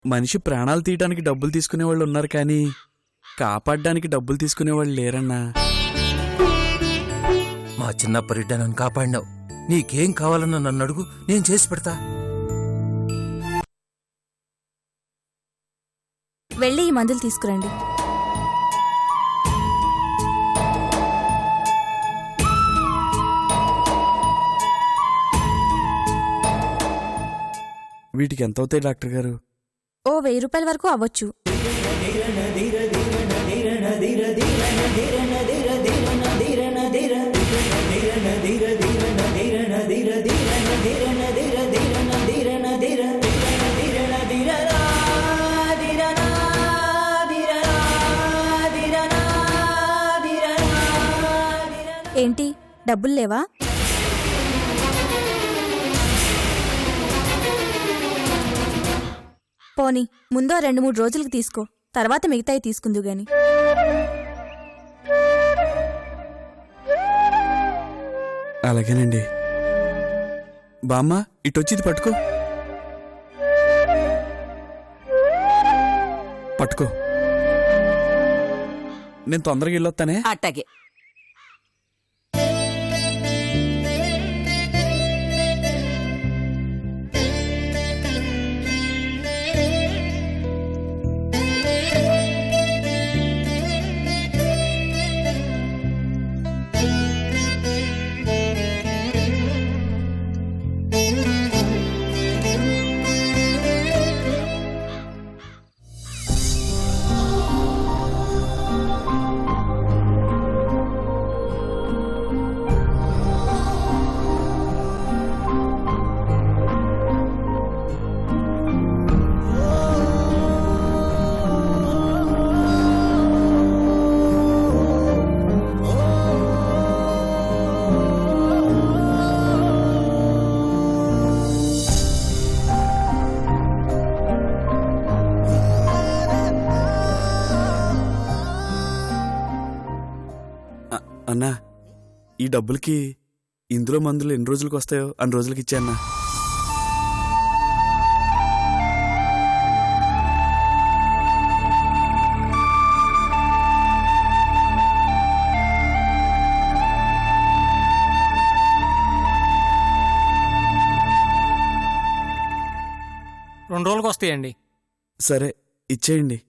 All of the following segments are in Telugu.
మనిషి ప్రాణాలు తీయడానికి డబ్బులు తీసుకునేవాళ్ళు ఉన్నారు, కానీ కాపాడడానికి డబ్బులు తీసుకునేవాళ్ళు లేరన్నా. మా చిన్నప్పటిడ్డా నన్ను కాపాడినావు. నీకేం కావాలన్నా నన్ను అడుగు, నేను చేసి పెడతా. వెళ్ళి ఈ మందులు తీసుకురండి. వీటికి ఎంత అవుతాయి డాక్టర్ గారు? ఓ 1000 రూపాయల వరకు అవ్వచ్చు. ఏంటి, డబ్బులు లేవా? పోనీ ముందో 2-3 రోజులకు తీసుకో, తర్వాత మిగతాయి తీసుకుందు గాని. అలాగేనండి. బామ్మ, ఇటొచ్చిది పట్టుకో. పట్టుకో, నేను తొందరగా వెళ్ళొస్తానే. అట్టగే. అన్నా, ఈ డబ్బులకి ఇందులో మందులు ఎన్ని రోజులకు వస్తాయో అన్ని రోజులకి ఇచ్చా అన్నా. రెండు రోజులకు వస్తాయండి. సరే, ఇచ్చేయండి.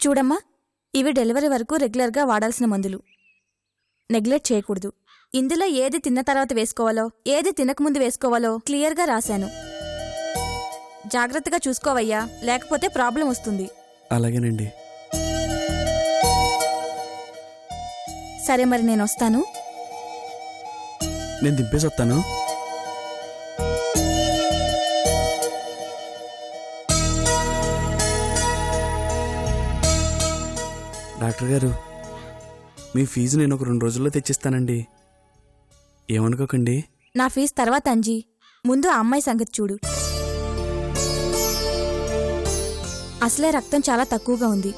చూడమ్మా, ఇవి డెలివరీ వరకు రెగ్యులర్గా వాడాల్సిన మందులు. నెగ్లెక్ట్ చేయకూడదు. ఇందులో ఏది తిన్న తర్వాత వేసుకోవాలో, ఏది తినకముందు వేసుకోవాలో క్లియర్గా రాశాను. జాగ్రత్తగా చూసుకోవయ్యా, లేకపోతే ప్రాబ్లం వస్తుంది. అలాగేనండి. సరే, మరి నేను వస్తాను. నేను దింపేసి వస్తాను. డాక్టర్ గారు, మీ ఫీజు నేను ఒక 2 రోజుల్లో తెచ్చిస్తానండి. ఏమనుకోకండి. నా ఫీజు తర్వాత అంజీ, ముందు ఆ అమ్మాయి సంగతి చూడు. అసలే రక్తం చాలా తక్కువగా ఉంది.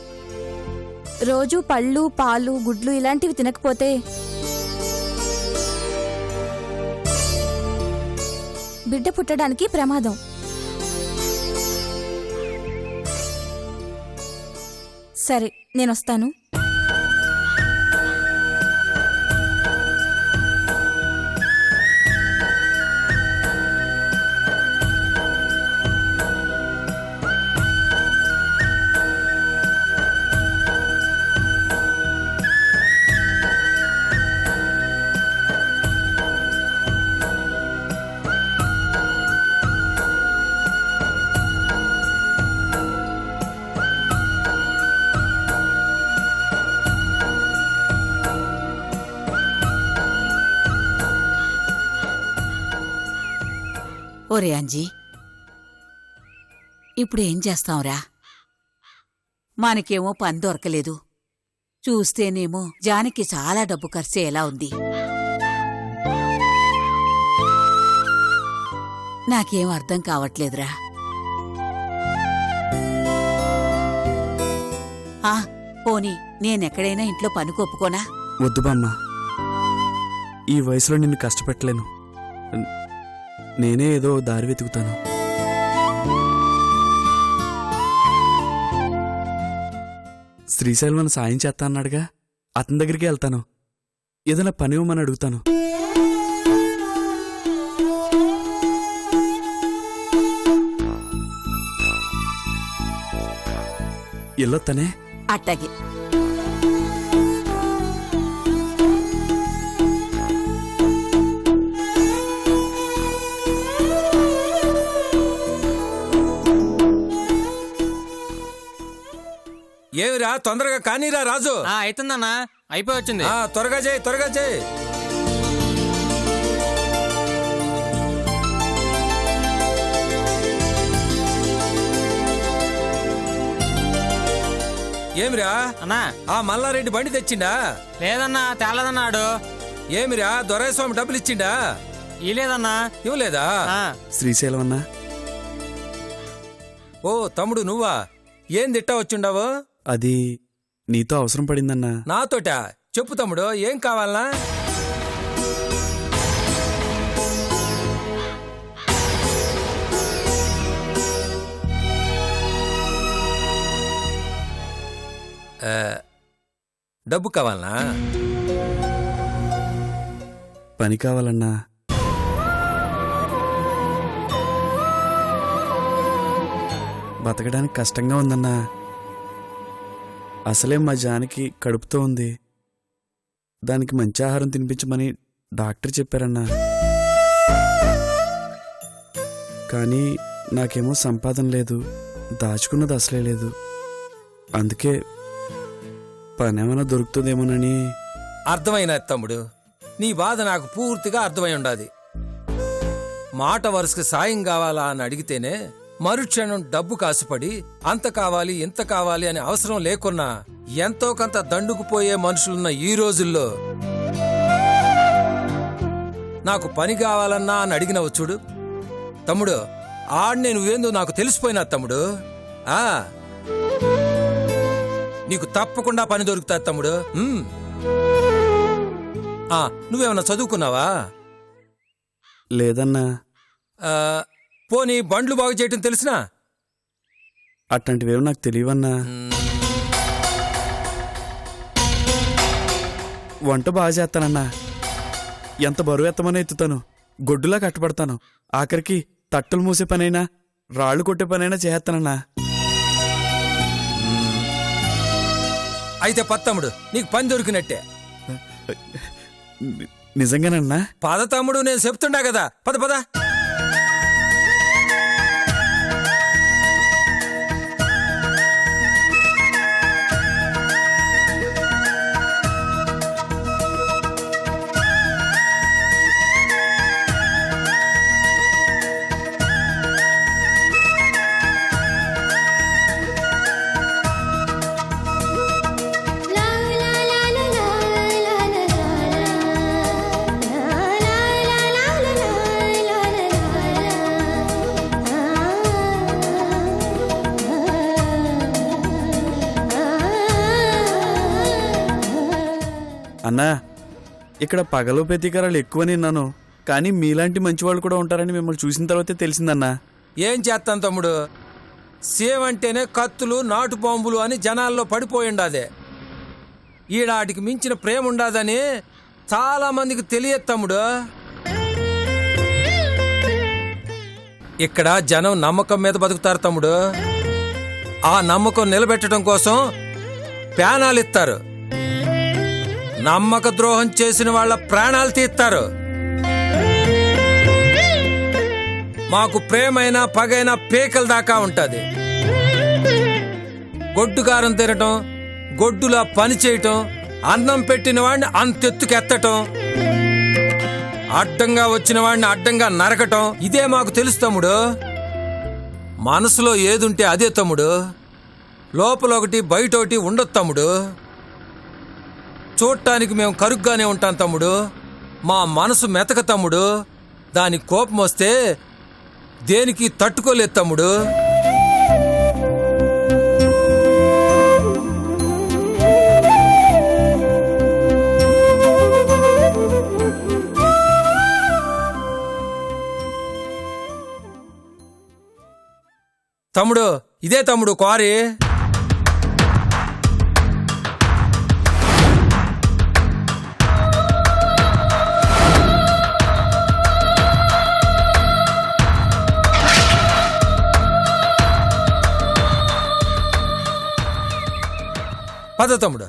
రోజు పళ్ళు, పాలు, గుడ్లు ఇలాంటివి తినకపోతే బిడ్డ పుట్టడానికి ప్రమాదం. సరే, నేనొస్తాను. ఓరే అంజీ, ఇప్పుడు ఏం చేస్తాంరా? మనకేమో పని దొరకలేదు. చూస్తేనేమో జానకి చాలా డబ్బు ఖర్చయ్యేలా ఉంది. నాకేం అర్థం కావట్లేదురా. పోనీ నేనెక్కడైనా ఇంట్లో పని కొప్పుకోనా? వద్దు బామ్మ, ఈ వయసులో నిన్ను కష్టపెట్టలేను. నేనే ఏదో దారి వెతుకుతాను. శ్రీశైలం సాయం చేస్తా అన్నాడుగా, అతని దగ్గరికి వెళ్తాను. ఏదైనా పని ఇవ్వమని అడుగుతాను. ఎల్లొత్తనే. అట్టగే. ఏమిరా, తొందరగా కానీరా రాజు. అవుతుందన్నా, అయిపోయి వచ్చింది. త్వరగా చేయి, త్వరగా చేయి. ఏమిరా అన్నా, ఆ మల్లారెడ్డి బండి తెచ్చిండా? లేదన్నా, తేలేదన్నాడు. ఏమిరా, దొరైస్వామి డబ్బులు ఇచ్చిండా? ఇలేదన్నా. ఇవ్వలేదా? శ్రీశైలం అన్నా. ఓ తమ్ముడు, నువ్వా? ఏం తిట్టా వచ్చిండావు? అది నీతో అవసరం పడిందన్నా. నాతోట చెప్పు తమ్ముడు, ఏం కావాలనా? డబ్బు కావాలనా? పని కావాలన్నా. బతకడానికి కష్టంగా ఉందన్నా. అసలే మా జానికి కడుపుతో ఉంది. దానికి మంచి ఆహారం తినిపించమని డాక్టర్ చెప్పారన్నా. కానీ నాకేమో సంపాదన లేదు, దాచుకున్నది అసలే లేదు. అందుకే పనేమైనా దొరుకుతుందేమోనని. అర్థమైనా తమ్ముడు, నీ బాధ నాకు పూర్తిగా అర్థమై ఉండాది. మాట వరుసకి సాయం కావాలా అని అడిగితేనే మరుక్షణం డబ్బు కాసుపడి అంత కావాలి ఇంత కావాలి అని అవసరం లేకున్నా ఎంతో కొంత దండుకుపోయే మనుషులున్న ఈ రోజుల్లో నాకు పని కావాలన్నా అని అడిగినవు చూడు తమ్ముడు, ఆడ్నే నువ్వేందో నాకు తెలిసిపోయినా తమ్ముడు. నీకు తప్పకుండా పని దొరుకుతా తమ్ముడు. నువ్వేమన్నా చదువుకున్నావా? లేదన్నా. పోనీ బండ్లు బాగు చేయటం తెలిసినా? అట్లాంటివేమో నాకు తెలియవన్నా. వంట బాగా చేస్తానన్నా. ఎంత బరువు ఎత్తమని ఎత్తుతాను, గొడ్డులా కట్టబడతాను. ఆఖరికి తట్టలు మూసే పనైనా రాళ్లు కొట్టే పనైనా చేస్తానన్నా. అయితే తమ్ముడు, నీకు పని దొరికినట్టే. నిజంగానన్నా? పద తమ్ముడు, నేను చెప్తుండా కదా. పద పద. La అన్నా, ఇక్కడ పగలు ప్రతీకారాలు ఎక్కువని విన్నాను, కానీ మీలాంటి మంచి వాళ్ళు కూడా ఉంటారని మిమ్మల్ని చూసిన తర్వాతే తెలిసిందన్నా. ఏం చేస్తాను తమ్ముడు, సేవ్ అంటేనే కత్తులు నాటు బాంబులు అని జనాల్లో పడిపోయిండాదే. ఈడాటికి మించిన ప్రేమ ఉండాదని చాలా మందికి తెలియదు తమ్ముడు. ఇక్కడ జనం నమ్మకం మీద బతుకుతారు తమ్ముడు. ఆ నమ్మకం నిలబెట్టడం కోసం ప్రాణాలు ఇస్తారు. నమ్మక ద్రోహం చేసిన వాళ్ళ ప్రాణాలు తీస్తారు. మాకు ప్రేమైనా పగైనా పేకల దాకా ఉంటది. గొడ్డుగారం తినటం, గొడ్డులా పని చేయటం, అన్నం పెట్టిన వాడిని అంతెత్తుకెత్తటం, అడ్డంగా వచ్చిన వాడిని అడ్డంగా నరకటం, ఇదే మాకు తెలుసు తమ్ముడు. మనసులో ఏదుంటే అదే తమ్ముడు. లోపల ఒకటి బయట ఒకటి ఉండదు తమ్ముడు. చూడటానికి మేము కరుగ్గానే ఉంటాం తమ్ముడు. మా మనసు మెతక తమ్ముడు. దాని కోపం వస్తే దేనికి తట్టుకోలేదు తమ్ముడు. తమ్ముడు ఇదే తమ్ముడు క్వారీ. పద తమ్ముడు.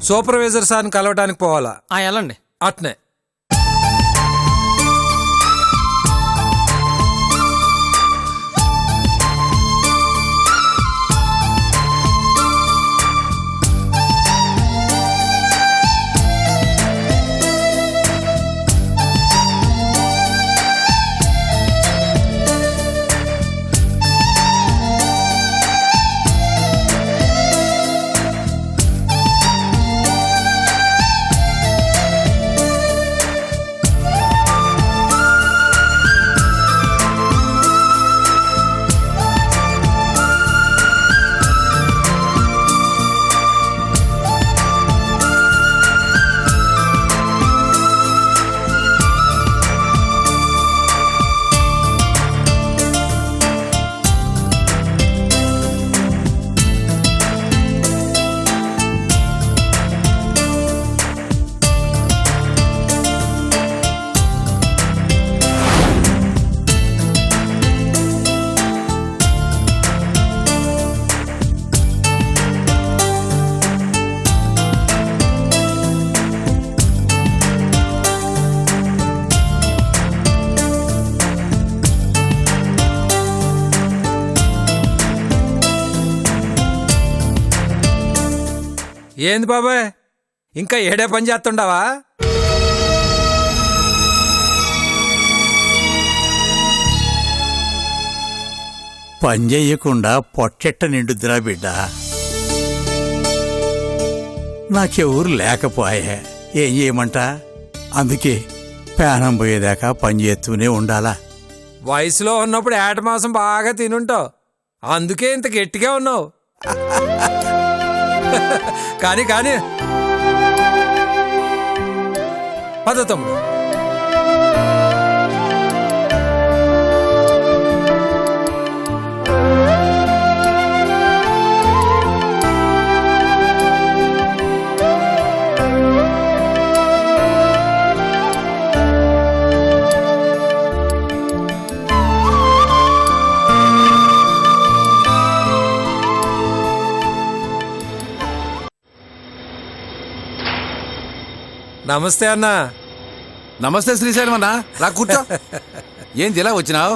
సూపర్వైజర్ సార్ని కలవటానికి పోవాలా? వెళ్ళండి. అట్నే. ఏంది బాబాయ్, ఇంకా ఏడే పని చేస్తుండవా? పని చెయ్యకుండా పొట్టెట్ట నిండుద్దిరా బిడ్డ. నాకెవరు లేకపోయే, ఏం చేయమంట? అందుకే ప్రాణం పోయేదాకా పని చేస్తూనే ఉండాలా. వయసులో ఉన్నప్పుడు ఏట మాసం బాగా తినుంటావు, అందుకే ఇంత గట్టిగా ఉన్నావు. కానీ కానీ పద తమ్ముడు. నమస్తే అన్నా. నమస్తే శ్రీశైలం అన్నా, రా కూర్చో. ఏంది ఇలా వచ్చినావు?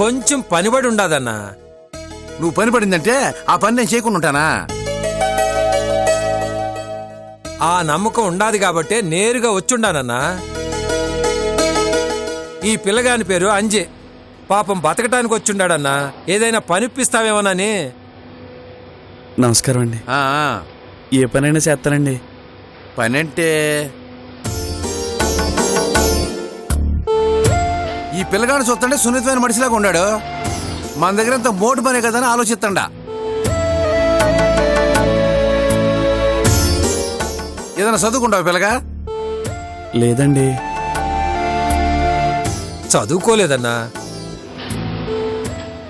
కొంచెం పనిబడి ఉండాదన్నా. నువ్వు పని పడిందంటే ఆ పని నేను చేయకుండా ఉంటానా? ఆ నమ్మకం ఉండాది కాబట్టే నేరుగా వచ్చుండానన్నా. ఈ పిల్లగాని పేరు అంజే. పాపం బతకటానికి వచ్చుండాడన్నా. ఏదైనా పనిప్పిస్తావేమోనని. నమస్కారం అండి. ఆ, ఆ. ఏ పనైనా చేస్తానండి. పని అంటే ఈ పిల్లగాడు చూస్తుంటే సున్నితమైన మనిషిలాగా ఉన్నాడు. మన దగ్గర అంత మోటు పనే కదా అని ఆలోచిస్తాడా. ఏదైనా చదువుకుంటావు పిల్లగా? లేదండి. చదువుకోలేదన్నా,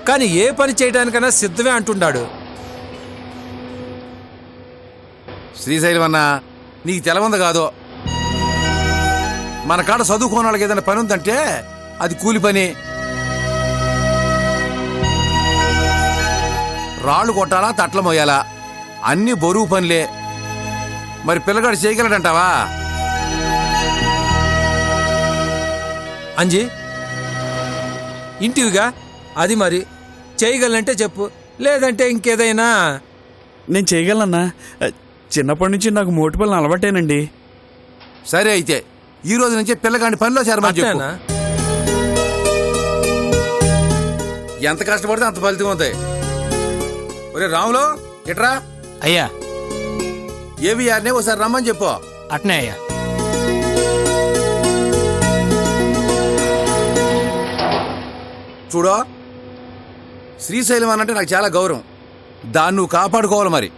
కానీ ఏ పని చేయడానికైనా సిద్ధమే అంటుండాడు. శ్రీశైలం అన్నా, నీకు తెలవంది కాదు. మన కాడ చదువుకోని వాళ్ళకి ఏదైనా పని ఉందంటే అది కూలి పని. రాళ్ళు కొట్టాలా, తట్ల మోయాలా, అన్ని బరువు పనులే. మరి పిల్లగాడు చేయగలడంటావా? అంజీ, ఇంటివిగా అది మరి చేయగలంటే చెప్పు, లేదంటే ఇంకేదైనా. నేను చేయగలనన్నా. చిన్నప్పటి నుంచి నాకు మోటు పనులు అలవాటేనండి. సరే అయితే ఈ రోజు నుంచి పిల్లగాడిని పనిలో చేరమని చెప్పు. అంతేనా? ఎంత కష్టపడితే అంత ఫలితం అవుతాయి. ఒరే రాములు, ఇట్రా. అయ్యా. ఏవిఆర్నే ఒకసారి రమ్మని చెప్పు. అట్నే అయ్యా. చూడు, శ్రీశైలం అనంటే నాకు చాలా గౌరవం. దాన్ని నువ్వు కాపాడుకోవాలి. మరి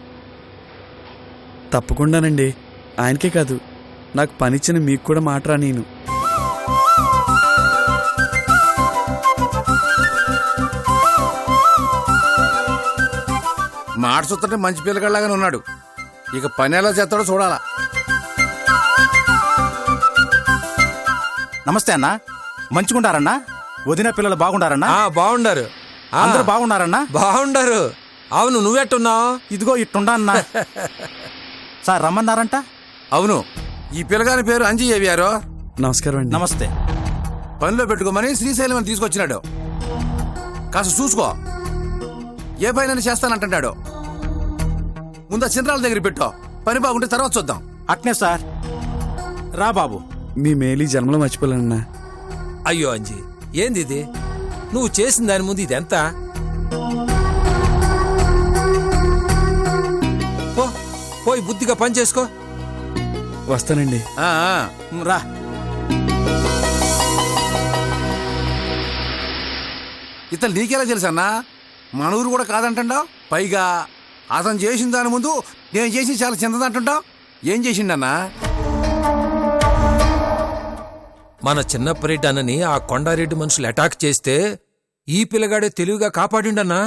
తప్పకుండానండి. ఆయనకే కాదు, నాకు పనిచ్చిన మీకు కూడా మాట రా. నేను మాట చూస్తుంటే మంచి పిల్లగాళ్ళగానే ఉన్నాడు. ఇక పని ఎలా చేస్తాడో చూడాలా. నమస్తే అన్నా, మంచిగుండారన్నా? వదిన పిల్లలు బాగుండారన్నా? బాగుండారు. అందరూ బాగున్నారన్నా? బాగుండారు. అవును, నువ్వెట్టున్నావు? ఇదిగో ఇట్టుండా అన్నా. సార్ రమ్మన్నారంట? అవును, ఈ పిల్లగాని పేరు అంజీ ఏవిఆర్. నమస్కారం అండి. నమస్తే. పనిలో పెట్టుకోమని శ్రీశైలం అని తీసుకొచ్చినాడు. కాస్త చూసుకో, ఏ పైన చేస్తానంటున్నాడు. ముందు చిన్నరాల దగ్గర పెట్టు. పని బాగుంటే తర్వాత చూద్దాం. అట్నే సార్. రా బాబు. మీ మేలు ఈ జన్మలో మర్చిపోలేనన్నా. అయ్యో అంజీ, ఏంది ఇది? నువ్వు చేసిన దాని ముందు ఇదెంత? పోయి బుద్ధిగా పని చేసుకో. వస్తానండి. ఆ, ఆ. రా. ఇతను నీకెలా తెలుసన్నా? మన ఊరు కూడా కాదంటుంటావు. పైగా అతను చేసిన దాని ముందు నేను చేసి చాలా చిన్నదంటుంటావు. ఏం చేసిండన్నా? మన చిన్నప్పరెడ్డి అన్నని ఆ కొండారెడ్డి మనుషులు అటాక్ చేస్తే ఈ పిల్లగాడే తెలివిగా కాపాడిండన్నా.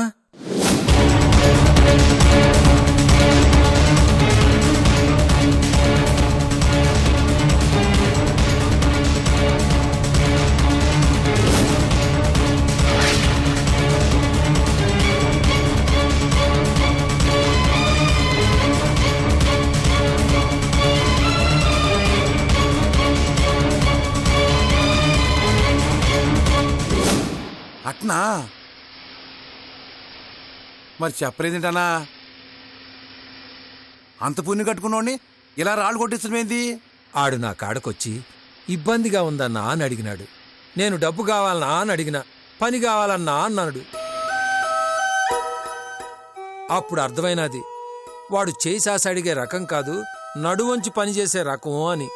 అట్నా? మరి చెప్పలేదేంటన్నా? అంత పుణ్యం కట్టుకున్నోడిని ఇలా రాళ్ళు కొట్టించడం ఏంది? ఆడు నా కాడకొచ్చి ఇబ్బందిగా ఉందన్నా అని అడిగినాడు. నేను డబ్బు కావాలన్నా అని అడిగినా, పని కావాలన్నా అన్నాడు. అప్పుడు అర్థమైనది, వాడు చేసాసి అడిగే రకం కాదు, నడువంచి పనిచేసే రకం అని.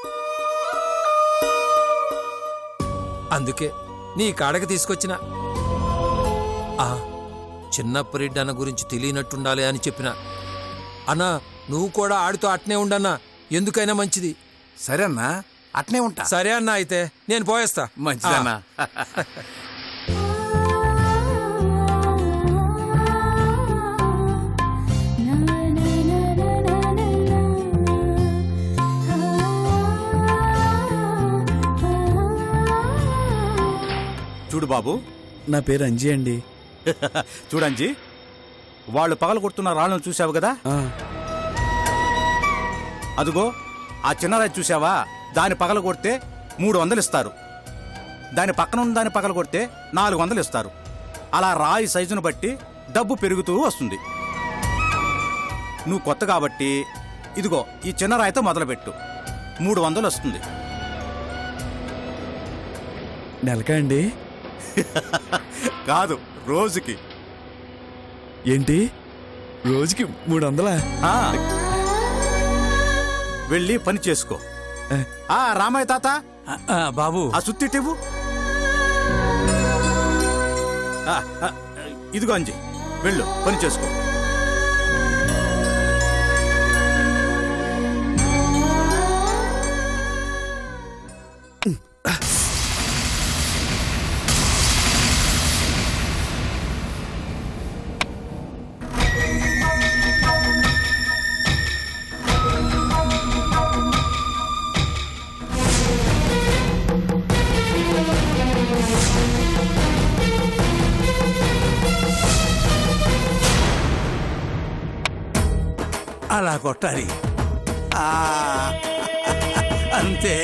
అందుకే నీ కాడకి తీసుకొచ్చిన. చిన్నప్పరెడ్డి అన్న గురించి తెలియనట్టుండాలి అని చెప్పిన. అన్నా, నువ్వు కూడా ఆడితో అట్నే ఉండన్నా, ఎందుకైనా మంచిది. సరే అన్నా, అట్నే ఉంటా. సరే అన్నా, అయితే నేను పోయేస్తా. మంచిదన్నా. చూడు బాబు. నా పేరు అంజీ అండి. చూడంజీ, వాళ్ళు పగలు కొడుతున్న రాళ్ళను చూసావు కదా? ఆ, అదుగో ఆ చిన్న రాయి చూసావా? దాని పగల కొడితే 300 ఇస్తారు. దాని పక్కన ఉన్న దాని పగల కొడితే 400 ఇస్తారు. అలా రాయి సైజును బట్టి డబ్బు పెరుగుతూ వస్తుంది. నువ్వు కొత్త కాబట్టి ఇదిగో ఈ చిన్న రాయితో మొదలుపెట్టు. 300 వస్తుంది. నెలకా అండి? కాదు, రోజుకి. ఏంటి రోజుకి 300? ఆ. వెళ్ళి పని చేసుకో. రామయ్య తాత, బాబు ఆ సుత్తిటివ్వు. ఇదిగో అంజి, వెళ్ళు పని చేసుకో. అలా కొట్టాలి. ఆ, అంతే.